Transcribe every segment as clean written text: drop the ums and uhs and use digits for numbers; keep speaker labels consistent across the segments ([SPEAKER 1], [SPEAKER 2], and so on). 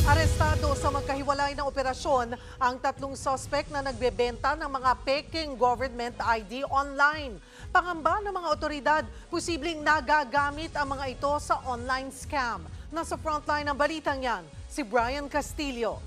[SPEAKER 1] Arestado sa magkahiwalay na operasyon ang tatlong suspect na nagbebenta ng mga peking government ID online. Pangamba ng mga otoridad, posibleng nagagamit ang mga ito sa online scam. Nasa frontline ng balitang yan, si Brian Castillo.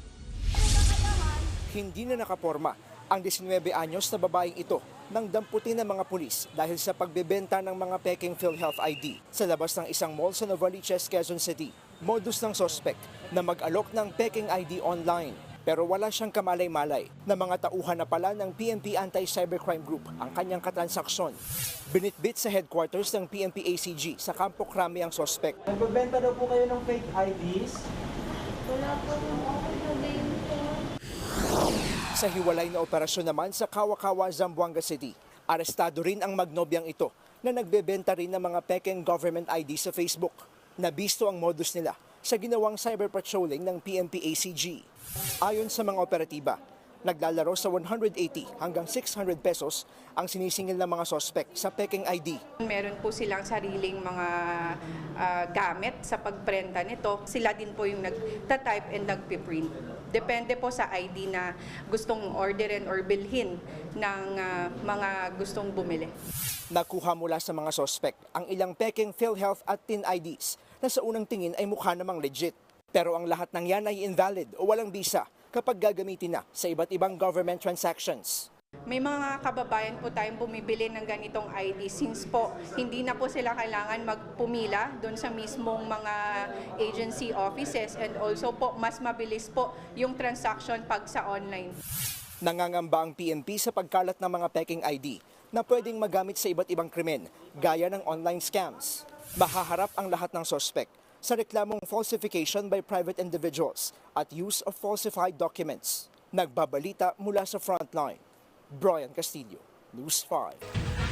[SPEAKER 2] Hindi na nakaporma ang 19 anyos na babaeng ito nang damputin ng mga pulis dahil sa pagbebenta ng mga peking PhilHealth ID sa labas ng isang mall sa Novaliches, Quezon City. Modus ng suspect na mag-alok ng peking ID online. Pero wala siyang kamalay-malay na mga tauhan na pala ng PNP Anti-Cybercrime Group ang kanyang katransaksyon. Binitbit sa headquarters ng PNP ACG sa Campo Crame ang suspect.
[SPEAKER 3] Nagbebenta daw po kayo ng fake IDs?
[SPEAKER 4] Wala po yung ako nabenta.
[SPEAKER 2] Sa hiwalay na operasyon naman sa Kawakawa, Zamboanga City, arestado rin ang magnobyang ito na nagbebenta rin ng mga peking government ID sa Facebook. Nabisto ang modus nila sa ginawang cyber patrolling ng PNP ACG. Ayon sa mga operatiba, naglalaro sa 180 hanggang 600 pesos ang sinisingil ng mga sospek sa peking ID.
[SPEAKER 5] Meron po silang sariling mga gamit sa pagprenta nito. Sila din po yung nagta-type and nagpiprint. Depende po sa ID na gustong orderin or bilhin ng mga gustong bumili.
[SPEAKER 2] Nakuha mula sa mga sospek ang ilang peking PhilHealth at TIN IDs na sa unang tingin ay mukha namang legit. Pero ang lahat ng yan ay invalid o walang bisa kapag gagamitin na sa iba't ibang government transactions.
[SPEAKER 5] May mga kababayan po tayong bumibili ng ganitong ID since po hindi na po sila kailangan magpumila doon sa mismong mga agency offices and also po mas mabilis po yung transaction pag sa online.
[SPEAKER 2] Nangangamba ang PNP sa pagkalat ng mga peking ID na pwedeng magamit sa iba't ibang krimen gaya ng online scams. Mahaharap ang lahat ng suspect sa reklamong falsification by private individuals at use of falsified documents. Nagbabalita mula sa frontline. Brian Castillo, News 5.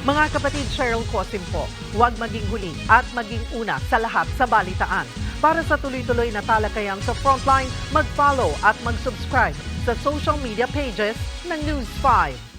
[SPEAKER 1] Mga kapatid, Cheryl Cosim po, huwag maging huli at maging una sa lahat sa balitaan. Para sa tuloy-tuloy na talakayan sa Frontline, mag-follow at mag-subscribe sa social media pages ng News 5.